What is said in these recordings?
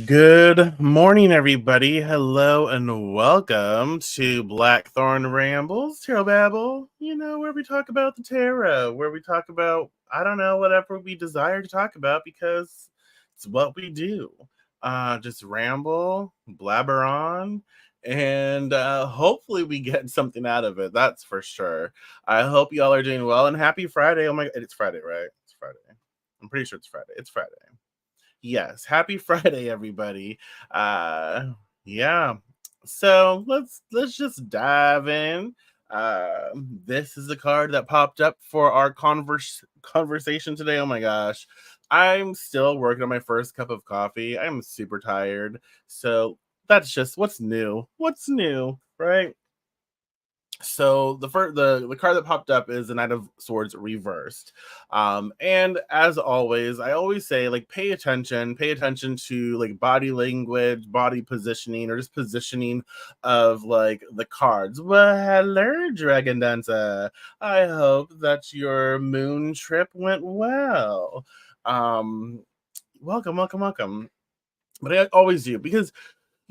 Good morning, everybody. Hello and welcome to Blackthorn Rambles, Tarot Babble, where we talk about the tarot, where we talk about, I don't know, whatever we desire to talk about because it's what we do. Just ramble, blabber on, and hopefully we get something out of it. That's for sure. I hope y'all are doing well and happy Friday. Oh my God, it's Friday, right? It's Friday. I'm pretty sure it's Friday. It's Friday. Yes, happy Friday, everybody. Yeah. So let's just dive in. This is the card that popped up for our conversation today. Oh my gosh. I'm still working on my first cup of coffee. I'm super tired. So that's just what's new. What's new, right? So the card that popped up is the Knight of Swords reversed, and as always, I always say, like, pay attention to like body language, body positioning, or just positioning of like the cards. Well, hello, Dragon Dancer. I hope that your moon trip went well. um welcome. But I always do, because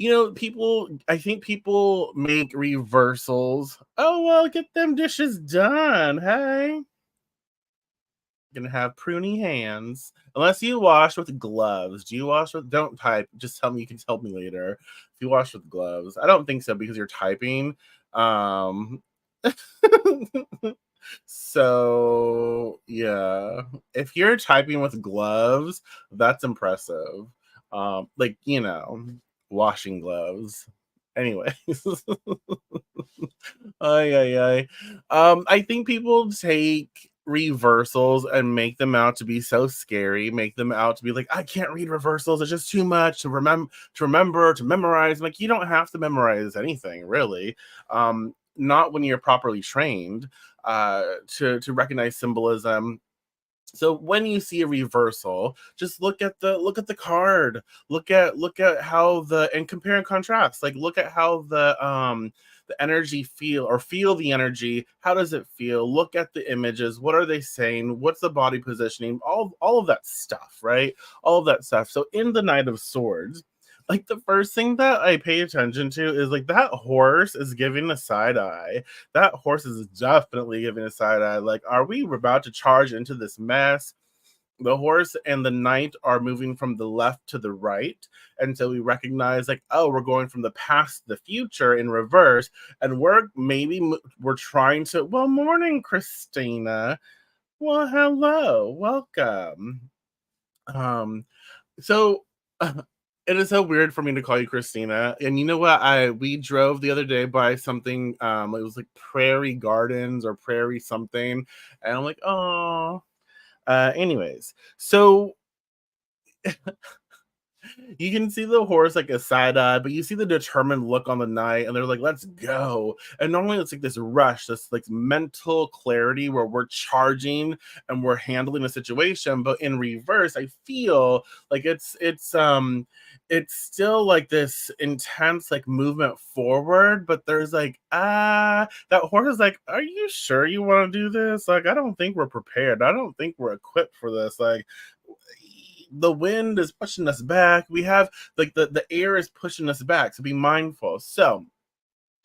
I think people make reversals. Oh, well, get them dishes done. Hey, gonna have pruny hands. Unless you wash with gloves. Do you wash with, don't type. Just tell me, you can tell me later if you wash with gloves. I don't think so, because you're typing. Um, so yeah, if you're typing with gloves, that's impressive. Like, washing gloves. Anyways. Ay. I think people take reversals and make them out to be so scary, make them out to be like, I can't read reversals, it's just too much to remember, to memorize. Like, you don't have to memorize anything, really. Not when you're properly trained to recognize symbolism. So when you see a reversal, just look at the card. Look at how and compare and contrast. Like, look at how the energy feel the energy. How does it feel? Look at the images. What are they saying? What's the body positioning? All of that stuff, right? All of that stuff. So in the Knight of Swords, like, the first thing that I pay attention to is, like, that horse is giving a side eye. That horse is definitely giving a side eye. Like, are we about to charge into this mess? The horse and the knight are moving from the left to the right. And so we recognize, like, oh, we're going from the past to the future in reverse. And we're trying to, well, morning, Christina. Well, hello, welcome. So it is so weird for me to call you Christina. And you know what? We drove the other day by something, it was like Prairie Gardens or Prairie something. And I'm like, oh. Anyways, so you can see the horse like a side eye, but you see the determined look on the knight, and they're like, let's go. And normally it's like this rush, this like mental clarity where we're charging and we're handling the situation. But in reverse, I feel like it's still like this intense like movement forward, but there's like, that horse is like, are you sure you want to do this? Like, I don't think we're prepared. I don't think we're equipped for this. Like, the wind is pushing us back. We have like the air is pushing us back. So be mindful. So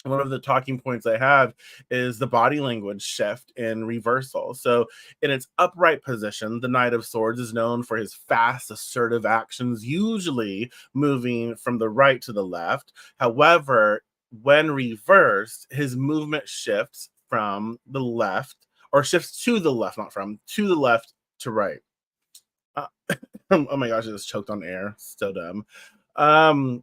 one of the talking points I have is the body language shift in reversal. So in its upright position, the Knight of Swords is known for his fast, assertive actions, usually moving from the right to the left. However, when reversed, his movement shifts from the left, or shifts to the left, not from, to the left to right. Oh my gosh, I just choked on air. So dumb. Um,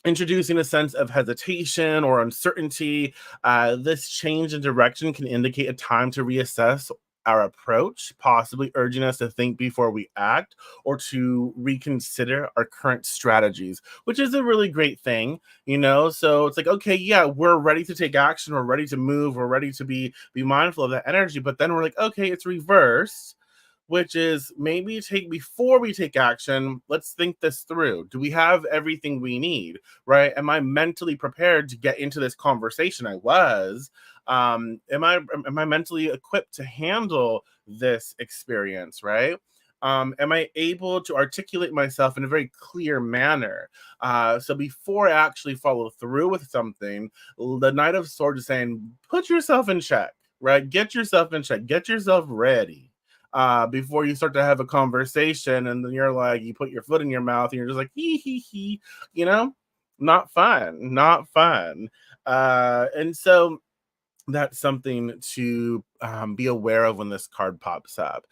Introducing a sense of hesitation or uncertainty. This change in direction can indicate a time to reassess our approach, possibly urging us to think before we act or to reconsider our current strategies, which is a really great thing, you know. So it's like, okay, yeah, we're ready to take action, we're ready to move, we're ready to be mindful of that energy, but then we're like, okay, it's reverse, which is maybe take before we take action, let's think this through. Do we have everything we need? Right? Am I mentally prepared to get into this conversation? I was. Am I mentally equipped to handle this experience? Right? Am I able to articulate myself in a very clear manner? So before I actually follow through with something, the Knight of Swords is saying, put yourself in check, right? Get yourself in check, get yourself ready before you start to have a conversation, and then you're like, you put your foot in your mouth and you're just like, hee hee hee, you know, not fun, not fun. And so that's something to be aware of when this card pops up.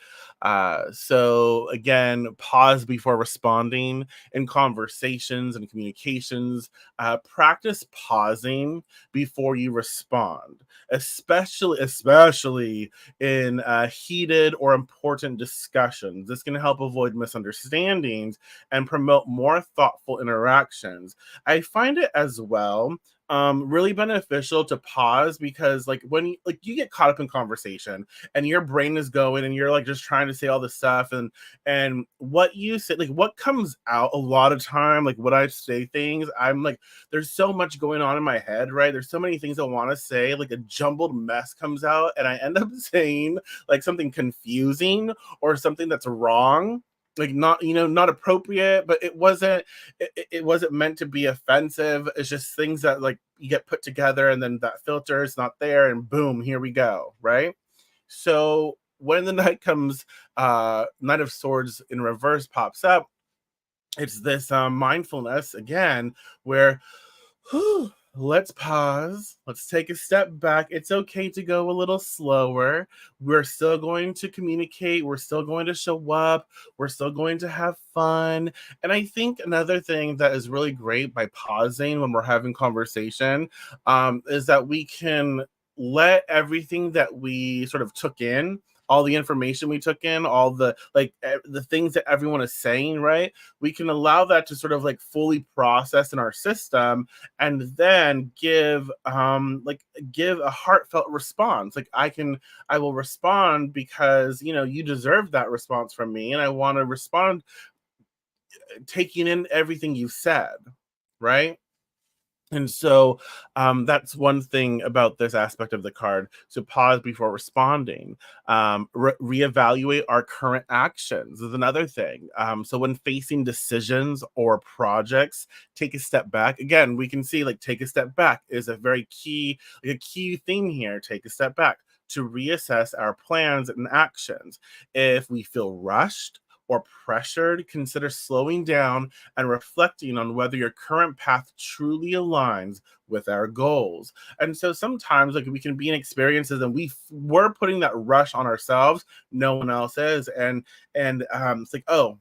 So again, pause before responding in conversations and communications. Practice pausing before you respond, especially in heated or important discussions. This can help avoid misunderstandings and promote more thoughtful interactions. I find it as well really beneficial to pause, because like when you get caught up in conversation and your brain is going and you're like just trying to say all this stuff, and what you say, like what comes out a lot of time, like when I say things, I'm like, there's so much going on in my head, right? There's so many things I want to say, like a jumbled mess comes out and I end up saying like something confusing or something that's wrong, like not, not appropriate, but it wasn't meant to be offensive. It's just things that like you get put together and then that filter is not there and boom, here we go, right? So when the night comes, Knight of Swords in reverse pops up, it's this mindfulness again where whew, let's pause. Let's take a step back. It's okay to go a little slower. We're still going to communicate. We're still going to show up. We're still going to have fun. And I think another thing that is really great by pausing when we're having conversation is that we can let everything that we sort of took in, all the information we took in, all the the things that everyone is saying, right? We can allow that to sort of like fully process in our system, and then give a heartfelt response. Like I will respond because you deserve that response from me, and I want to respond taking in everything you've said, right? And so that's one thing about this aspect of the card. So pause before responding. Reevaluate our current actions is another thing. So when facing decisions or projects, take a step back. Again, we can see like take a step back is a very key, like a key theme here. Take a step back to reassess our plans and actions. If we feel rushed or pressured, consider slowing down and reflecting on whether your current path truly aligns with our goals. And so sometimes like we can be in experiences and we're putting that rush on ourselves, no one else is. And it's like, oh,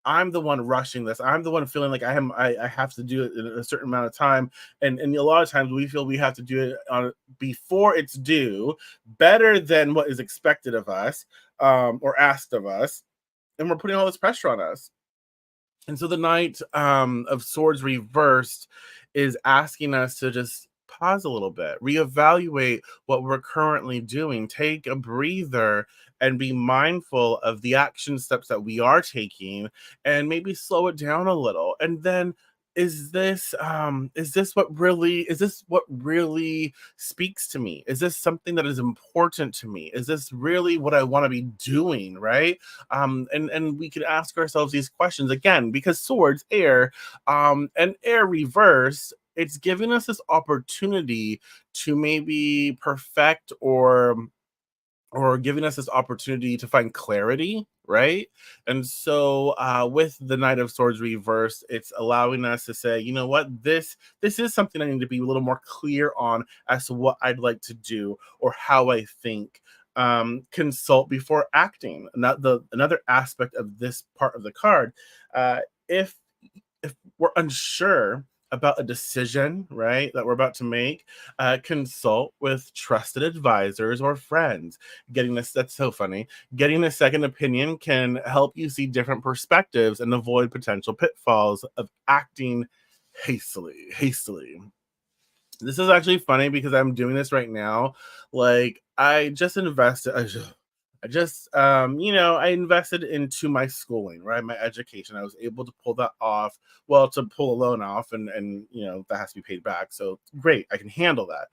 I'm the one rushing this. I'm the one feeling like I have to do it in a certain amount of time. And a lot of times we feel we have to do it on before it's due, better than what is expected of us, or asked of us, and we're putting all this pressure on us. And so the Knight of Swords reversed is asking us to just pause a little bit, reevaluate what we're currently doing, take a breather, and be mindful of the action steps that we are taking, and maybe slow it down a little. And then is this what really speaks to me? Is this something that is important to me? Is this really what I want to be doing, right? And we could ask ourselves these questions again, because swords air, and air reverse, it's giving us this opportunity to maybe perfect or giving us this opportunity to find clarity, right? And so with the Knight of Swords reverse, it's allowing us to say, you know what, this is something I need to be a little more clear on as to what I'd like to do or how I think. Consult before acting. Another aspect of this part of the card, uh, if we're unsure about a decision, right, that we're about to make, consult with trusted advisors or friends. Getting this, that's so funny. Getting a second opinion can help you see different perspectives and avoid potential pitfalls of acting hastily. This is actually funny because I'm doing this right now. Like I just invested. I invested into my schooling, right? My education. I was able to pull that off. Well, to pull a loan off, and that has to be paid back. So great, I can handle that.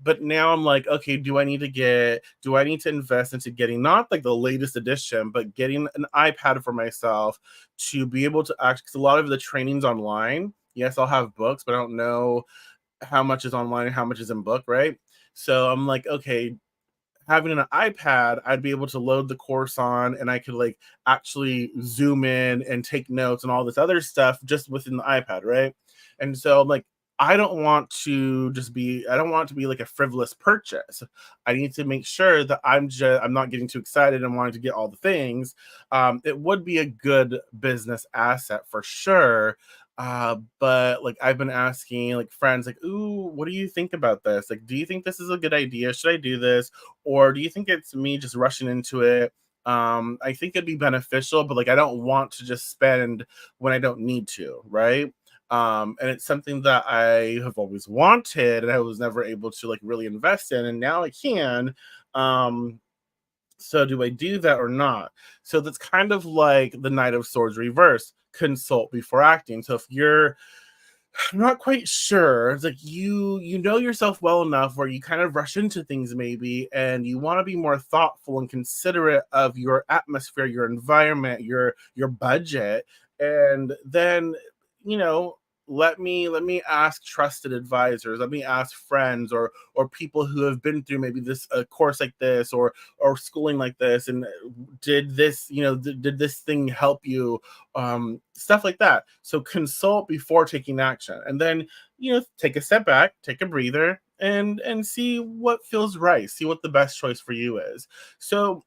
But now I'm like, okay, do I need to invest into getting not like the latest edition, but getting an iPad for myself to be able to actually, because a lot of the training's online. Yes, I'll have books, but I don't know how much is online and how much is in book, right? So I'm like, okay, having an iPad, I'd be able to load the course on and I could like actually zoom in and take notes and all this other stuff just within the iPad, right? And so I'm like, I don't want it to be like a frivolous purchase. I need to make sure that I'm not getting too excited and wanting to get all the things. It would be a good business asset for sure. But like I've been asking like friends, like, ooh, what do you think about this? Like, do you think this is a good idea? Should I do this? Or do you think it's me just rushing into it? I think it'd be beneficial, but like I don't want to just spend when I don't need to, right? And it's something that I have always wanted and I was never able to like really invest in, and now I can. Um, so do I do that or not? So that's kind of like the Knight of Swords reverse. Consult before acting. So if you're I'm not quite sure. It's like you know yourself well enough where you kind of rush into things maybe, and you want to be more thoughtful and considerate of your atmosphere, your environment, your budget. And then, you know, let me ask trusted advisors, let me ask friends or people who have been through maybe this a course like this or schooling like this, and did this thing help you, stuff like that. So consult before taking action, and then take a step back, take a breather, and see what feels right, see what the best choice for you is. So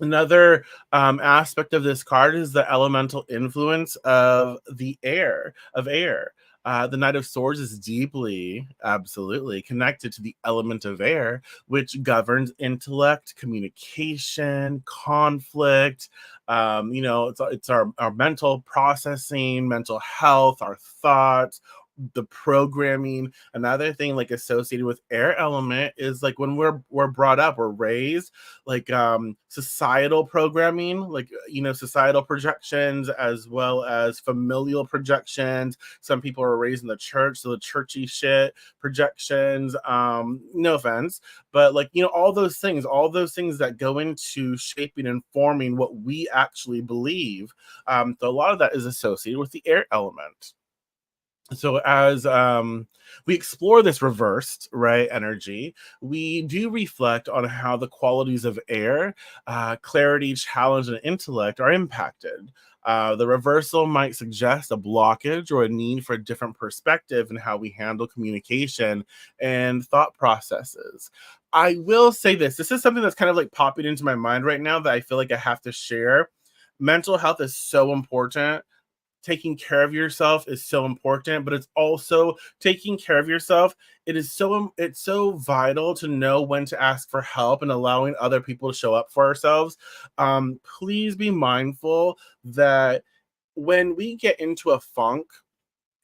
another aspect of this card is the elemental influence of air. The Knight of Swords is deeply, absolutely connected to the element of air, which governs intellect, communication, conflict. It's our mental processing, mental health, our thoughts, the programming. Another thing like associated with air element is like when we're brought up, we're raised, like societal programming, like societal projections as well as familial projections. Some people are raised in the church, so the churchy shit projections, no offense, but like all those things that go into shaping and forming what we actually believe. So a lot of that is associated with the air element. So as we explore this reversed right energy, we do reflect on how the qualities of air, clarity, challenge, and intellect are impacted. The reversal might suggest a blockage or a need for a different perspective in how we handle communication and thought processes. I will say this is something that's kind of like popping into my mind right now that I feel like I have to share. Mental health is so important. Taking care of yourself is so important, but it's also taking care of yourself. It's so vital to know when to ask for help and allowing other people to show up for ourselves. Please be mindful that when we get into a funk,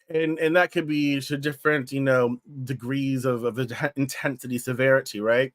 and that could be to different degrees of intensity, severity, right?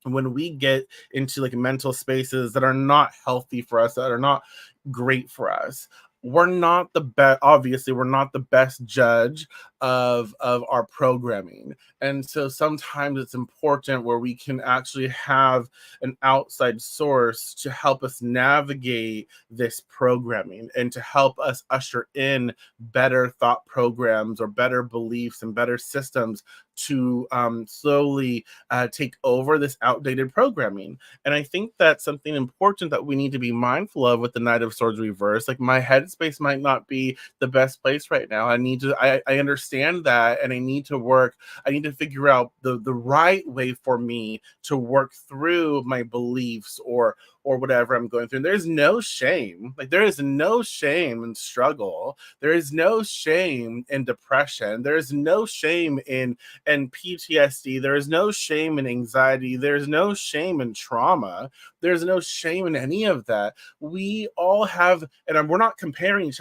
When we get into like mental spaces that are not healthy for us, that are not great for us, we're not the best, obviously we're not the best judge of our programming. And so sometimes it's important where we can actually have an outside source to help us navigate this programming and to help us usher in better thought programs or better beliefs and better systems to slowly take over this outdated programming. And I think that's something important that we need to be mindful of with the Knight of Swords reverse. Like, my headspace might not be the best place right now. I understand that, and I need to figure out the right way for me to work through my beliefs or whatever I'm going through. And there's no shame. Like, there is no shame in struggle. There is no shame in depression. There is no shame in PTSD. There is no shame in anxiety. There's no shame in trauma. There's no shame in any of that. We all have, and we're not comparing each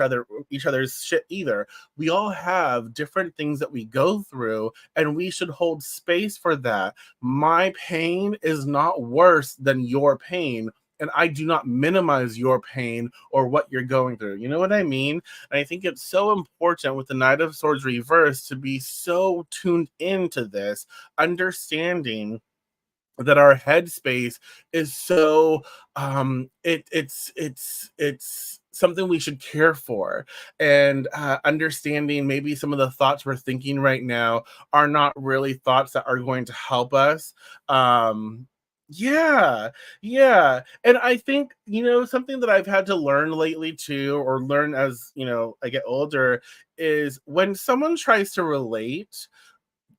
other's shit either. We all have different things that we go through, and we should hold space for that. My pain is not worse than your pain, and I do not minimize your pain or what you're going through. You know what I mean? And I think it's so important with the Knight of Swords reverse to be so tuned into this, understanding that our headspace is so it's something we should care for, and understanding maybe some of the thoughts we're thinking right now are not really thoughts that are going to help us. Yeah, yeah. And I think, something that I've had to learn lately too, or learn as I get older, is when someone tries to relate,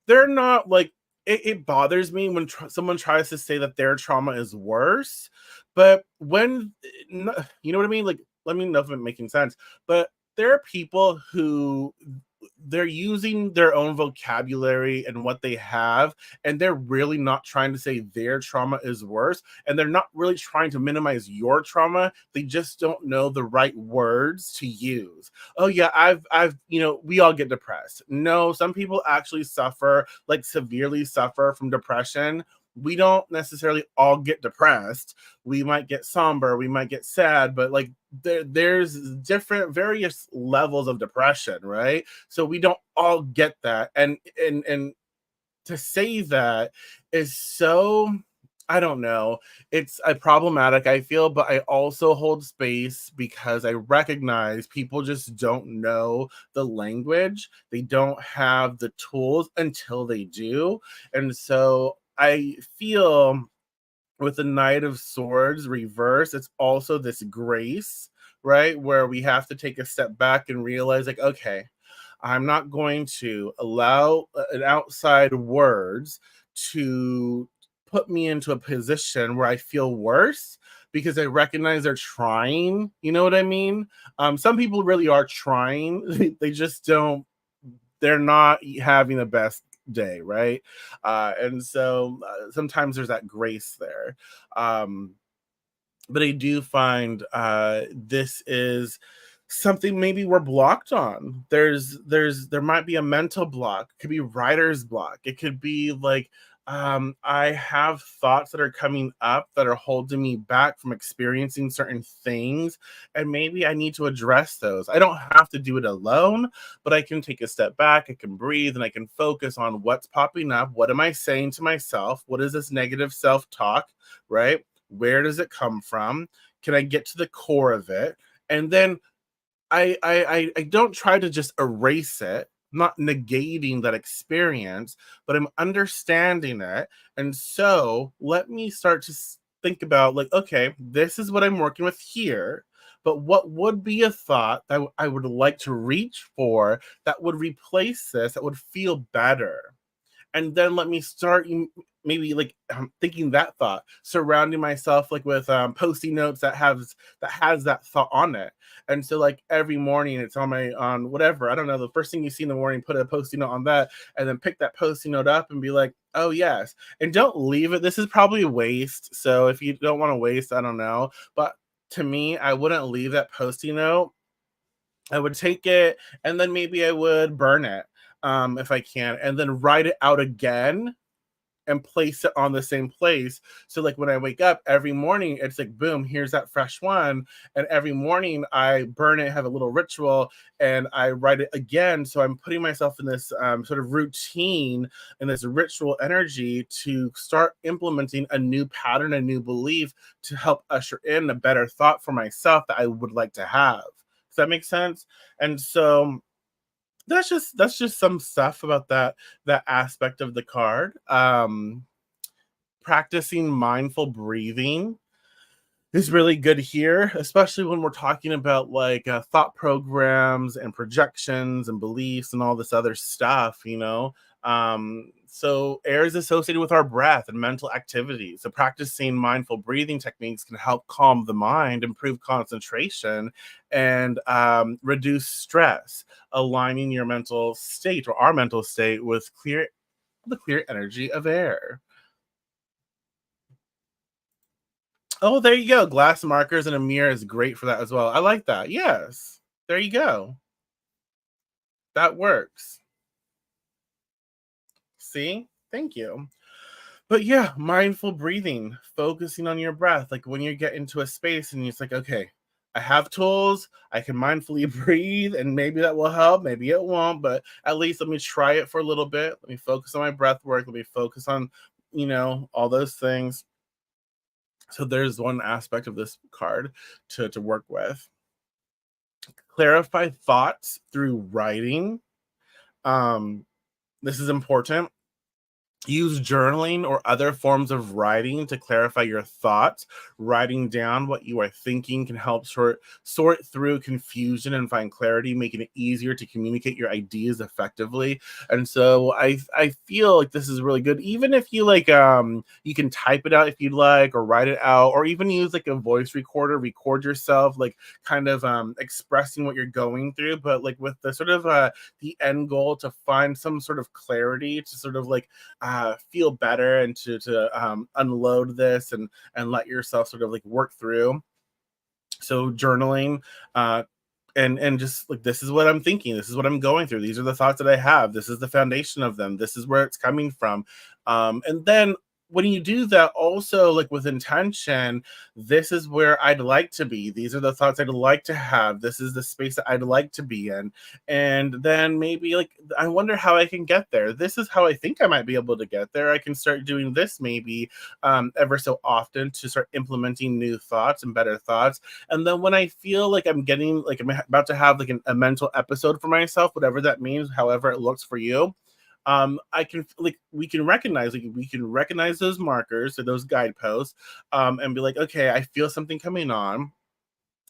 they're not like, it bothers me when someone tries to say that their trauma is worse, but you know what I mean? Like, let me know if I'm making sense. But there are people who they're using their own vocabulary and what they have, and they're really not trying to say their trauma is worse, and they're not really trying to minimize your trauma. They just don't know the right words to use. Oh yeah, I've we all get depressed. No, some people actually suffer, like severely suffer from depression. We don't necessarily all get depressed. We might get somber, we might get sad, but like there's different various levels of depression, right? So we don't all get that. And to say that is so, I don't know. It's a problematic, I feel, but I also hold space because I recognize people just don't know the language. They don't have the tools until they do. And so I feel with the Knight of Swords reverse, it's also this grace, right? Where we have to take a step back and realize, like, okay, I'm not going to allow an outside words to put me into a position where I feel worse, because I recognize they're trying. You know what I mean? Some people really are trying. They just don't, they're not having the best day, right? And so sometimes there's that grace there. Um, but I do find this is something maybe we're blocked on. There might be a mental block. It could be writer's block. It could be like, I have thoughts that are coming up that are holding me back from experiencing certain things, and maybe I need to address those. I don't have to do it alone, but I can take a step back, I can breathe, and I can focus on what's popping up. What am I saying to myself? What is this negative self-talk, right? Where does it come from? Can I get to the core of it? And then I don't try to just erase it, not negating that experience, but I'm understanding it. And so let me start to think about, like, okay, this is what I'm working with here. But what would be a thought that I would like to reach for that would replace this, that would feel better? And then let me start maybe like thinking that thought, surrounding myself like with posting notes that has that thought on it. And so like every morning it's on whatever, I don't know, the first thing you see in the morning, put a posting note on that, and then pick that posting note up and be like, oh yes. And don't leave it. This is probably a waste, so if you don't want to waste, I don't know, but to me, I wouldn't leave that posting note. I would take it, and then maybe I would burn it, if I can, and then write it out again and place it on the same place. So like when I wake up every morning, it's like boom, here's that fresh one. And every morning I burn it, have a little ritual, and I write it again. So I'm putting myself in this sort of routine and this ritual energy to start implementing a new pattern, a new belief to help usher in a better thought for myself that I would like to have. Does that make sense? And so That's just some stuff about that aspect of the card. Practicing mindful breathing is really good here, especially when we're talking about like thought programs and projections and beliefs and all this other stuff, you know. So air is associated with our breath and mental activity. So practicing mindful breathing techniques can help calm the mind, improve concentration, and reduce stress, aligning your mental state or our mental state with the clear energy of air. Oh, there you go. Glass markers and a mirror is great for that as well. I like that. Yes. There you go. That works. See? Thank you. But yeah, mindful breathing, focusing on your breath. Like when you get into a space and it's like, okay, I have tools, I can mindfully breathe, and maybe that will help, maybe it won't, but at least let me try it for a little bit. Let me focus on my breath work, let me focus on, all those things. So there's one aspect of this card to work with. Clarify thoughts through writing. Um, this is important. Use journaling or other forms of writing to clarify your thoughts. Writing down what you are thinking can help sort through confusion and find clarity, making it easier to communicate your ideas effectively. And so I feel like this is really good. Even if you like you can type it out if you'd like, or write it out, or even use like a voice recorder, record yourself like kind of expressing what you're going through, but like with the sort of the end goal to find some sort of clarity, to sort of like feel better, and to unload this and let yourself sort of like work through. So journaling, uh, and just like, this is what I'm thinking, this is what I'm going through, these are the thoughts that I have, this is the foundation of them, this is where it's coming from. And then when you do that, also like with intention, this is where I'd like to be, these are the thoughts I'd like to have, this is the space that I'd like to be in. And then maybe like, I wonder how I can get there, this is how I think I might be able to get there, I can start doing this maybe ever so often to start implementing new thoughts and better thoughts. And then when I feel like I'm getting like I'm about to have like a mental episode for myself, whatever that means, however it looks for you, I can like we can recognize those markers or those guideposts, and be like, okay, I feel something coming on,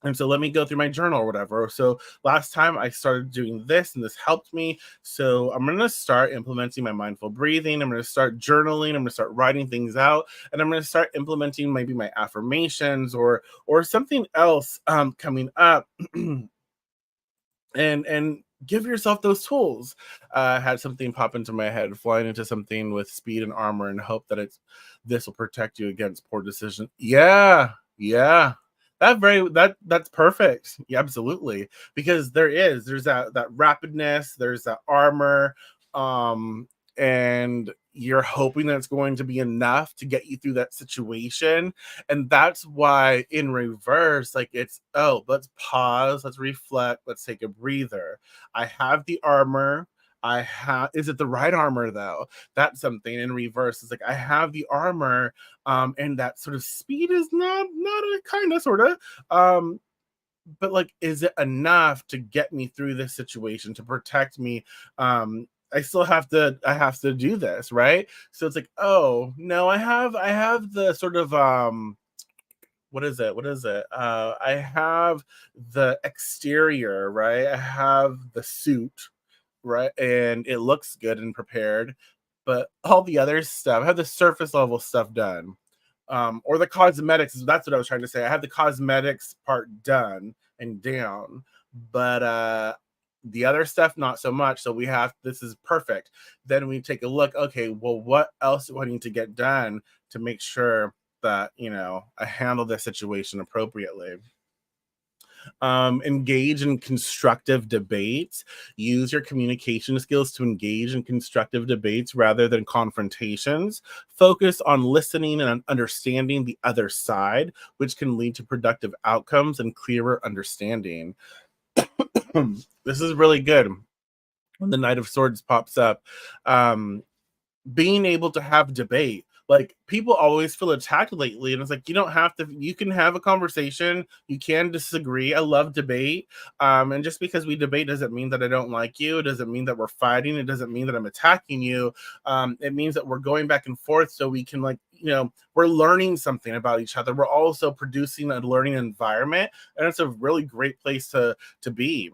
and so let me go through my journal or whatever. So last time I started doing this and this helped me. So I'm going to start implementing my mindful breathing. I'm going to start journaling. I'm going to start writing things out, and I'm going to start implementing maybe my affirmations or something else coming up. And give yourself those tools. I had something pop into my head, flying into something with speed and armor, and hope that this will protect you against poor decision. Yeah, yeah. That's perfect. Yeah, absolutely. Because there's that rapidness, there's that armor, um, and you're hoping that it's going to be enough to get you through that situation. And that's why in reverse, like it's, oh, let's pause, let's reflect, let's take a breather. I have the armor. Is it the right armor though? That's something in reverse. It's like I have the armor, and that sort of speed is not a kind of sort of, but like, is it enough to get me through this situation, to protect me? I have to do this, right? So it's like, oh no, I have the sort of what is it I have the exterior, right? I have the suit, right? And it looks good and prepared, but all the other stuff, I have the surface level stuff done. Or the cosmetics, that's what I was trying to say. I have the cosmetics part done and down, but the other stuff not so much. So we have, this is perfect. Then we take a look, okay, well, what else do I need to get done to make sure that, I handle this situation appropriately? Engage in constructive debates. Use your communication skills to engage in constructive debates rather than confrontations. Focus on listening and understanding the other side, which can lead to productive outcomes and clearer understanding. This is really good when the Knight of Swords pops up. Um, Being able to have debate. Like, people always feel attacked lately, and it's like, you don't have to. You can have a conversation, you can disagree. I love debate. And just because we debate doesn't mean that I don't like you. It doesn't mean that we're fighting. It doesn't mean that I'm attacking you. It means that we're going back and forth so we can, like, we're learning something about each other. We're also producing a learning environment, and it's a really great place to be.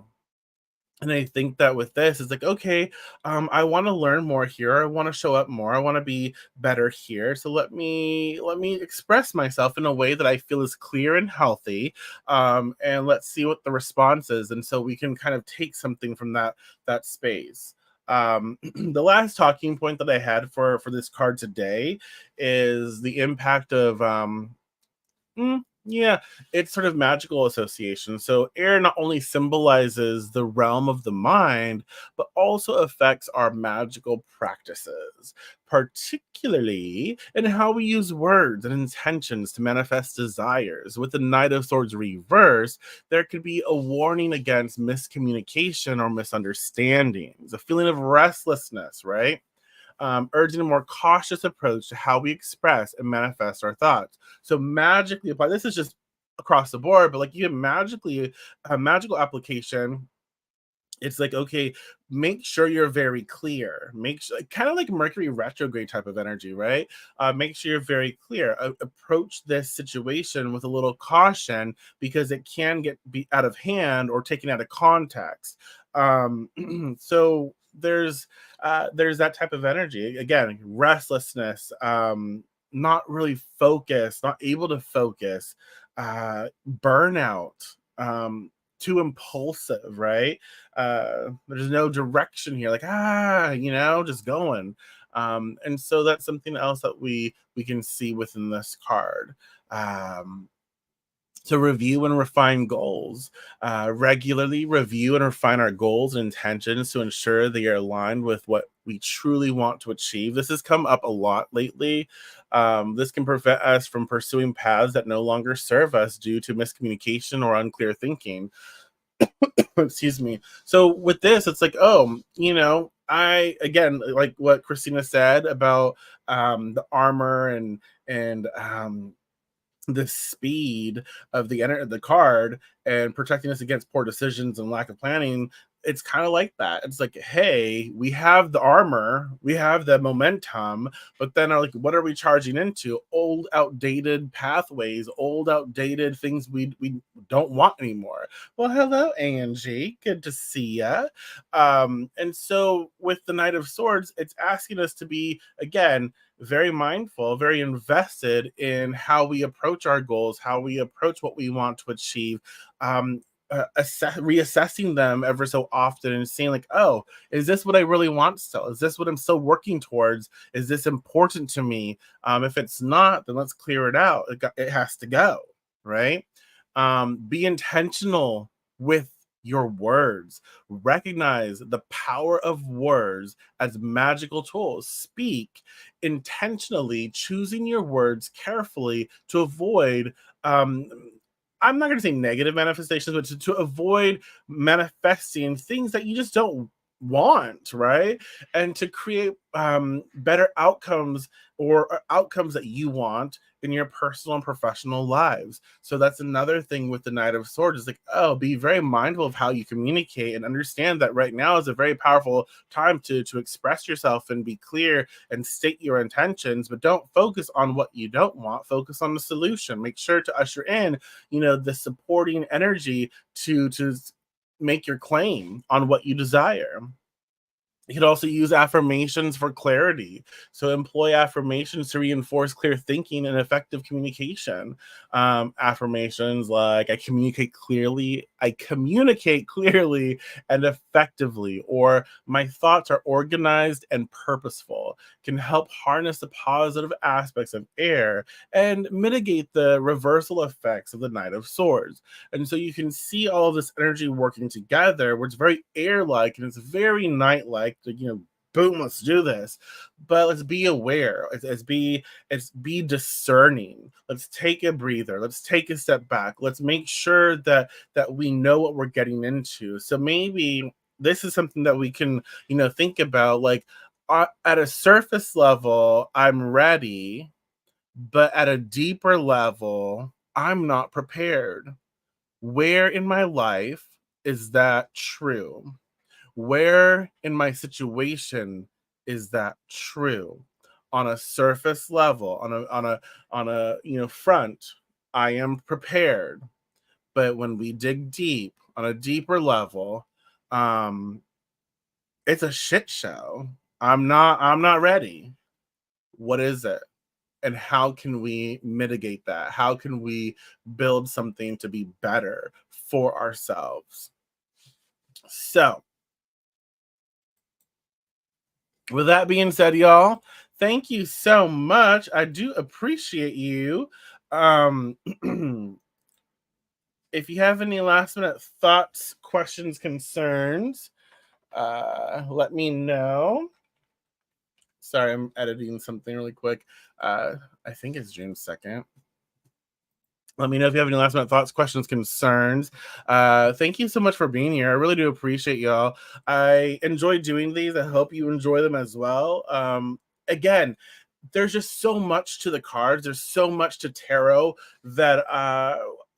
And I think that with this, it's like, okay, I want to learn more here. I want to show up more. I want to be better here. So let me express myself in a way that I feel is clear and healthy. And let's see what the response is. And so we can kind of take something from that space. The last talking point that I had for this card today is the impact of yeah, it's sort of magical association. So air not only symbolizes the realm of the mind, but also affects our magical practices, particularly in how we use words and intentions to manifest desires. With the Knight of Swords reverse, there could be a warning against miscommunication or misunderstandings, a feeling of restlessness, right? Urging a more cautious approach to how we express and manifest our thoughts. So magically apply. This is just across the board, but like you can magically a magical application. It's like, okay, make sure you're very clear. Make sure, kind of like Mercury retrograde type of energy, right? Make sure you're very clear. Approach this situation with a little caution because it can get be out of hand or taken out of context. So there's that type of energy again, restlessness, not really focused, not able to focus, burnout, too impulsive, right? There's no direction here, like just going. And so that's something else that we can see within this card. um to review and refine goals. Regularly review and refine our goals and intentions to ensure they are aligned with what we truly want to achieve. This has come up a lot lately. This can prevent us from pursuing paths that no longer serve us due to miscommunication or unclear thinking. Excuse me. So with this, it's like, oh, I again, like what Christina said about the armor and the speed of the card and protecting us against poor decisions and lack of planning. It's kind of like that. It's like, hey, we have the armor, we have the momentum, but then like, what are we charging into? Old, outdated pathways, old, outdated things we don't want anymore. Well, hello, Angie. Good to see ya. And so with the Knight of Swords, it's asking us to be again very mindful, very invested in how we approach our goals, how we approach what we want to achieve, reassessing them ever so often and seeing like, oh, is this what I really want still? Is this what I'm still working towards? Is this important to me? If it's not, then let's clear it out. It has to go, right? Be intentional with your words. Recognize the power of words as magical tools. Speak intentionally, choosing your words carefully to avoid. I'm not going to say negative manifestations, but to avoid manifesting things that you just don't want, right? And to create better outcomes or outcomes that you want in your personal and professional lives. So that's another thing with the Knight of Swords is like, oh, be very mindful of how you communicate and understand that right now is a very powerful time to express yourself and be clear and state your intentions, but don't focus on what you don't want. Focus on the solution. Make sure to usher in, the supporting energy to make your claim on what you desire. You could also use affirmations for clarity. So employ affirmations to reinforce clear thinking and effective communication. Affirmations like I communicate clearly and effectively, or my thoughts are organized and purposeful, can help harness the positive aspects of air and mitigate the reversal effects of the Knight of Swords. And so you can see all of this energy working together where it's very air-like and it's very night-like, boom, let's do this. But let's be aware. Let's be discerning. Let's take a breather. Let's take a step back. Let's make sure that we know what we're getting into. So maybe this is something that we can, think about, like, At a surface level, I'm ready, but at a deeper level, I'm not prepared. Where in my life is that true? Where in my situation is that true? On a surface level, on a front, I am prepared. But when we dig deep on a deeper level, um, it's a shit show. I'm not ready. What is it? And how can we mitigate that? How can we build something to be better for ourselves? So, with that being said, y'all, thank you so much. I do appreciate you. Um, if you have any last minute thoughts, questions, concerns, let me know. Sorry, I'm editing something really quick. Uh, I think it's June 2nd. Let me know if you have any last minute thoughts, questions, concerns. Thank you so much for being here. I really do appreciate y'all. I enjoy doing these. I hope you enjoy them as well. Again, there's just so much to the cards. There's so much to tarot that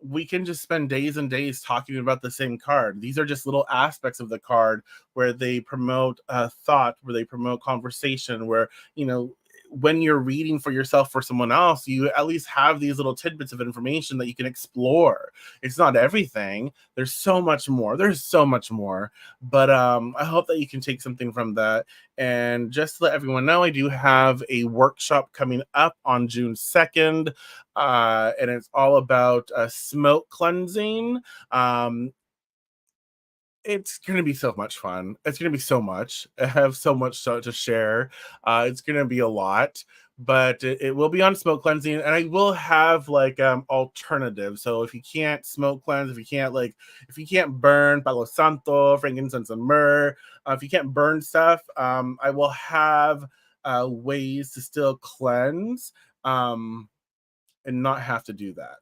we can just spend days and days talking about the same card. These are just little aspects of the card where they promote thought, where they promote conversation, where, when you're reading for yourself for someone else, you at least have these little tidbits of information that you can explore. It's not everything. There's so much more. There's so much more. But I hope that you can take something from that. And just to let everyone know, I do have a workshop coming up on June 2nd. And it's all about smoke cleansing. Um, it's going to be so much fun. It's going to be so much. I have so much to share. It's going to be a lot, but it will be on smoke cleansing, and I will have like alternatives. So if you can't smoke cleanse, if you can't burn Palo Santo, frankincense, and myrrh, if you can't burn stuff, I will have ways to still cleanse. And not have to do that.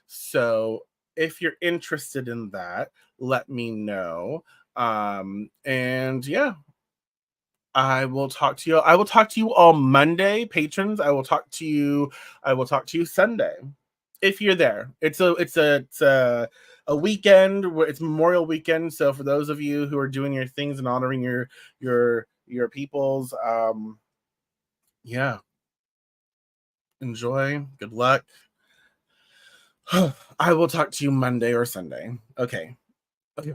So if you're interested in that, let me know. And yeah, I will talk to you. I will talk to you all Monday, patrons. I will talk to you Sunday if you're there. It's a weekend where it's Memorial Weekend. So for those of you who are doing your things and honoring your peoples, yeah, enjoy. Good luck. I will talk to you Monday or Sunday. Okay. Okay.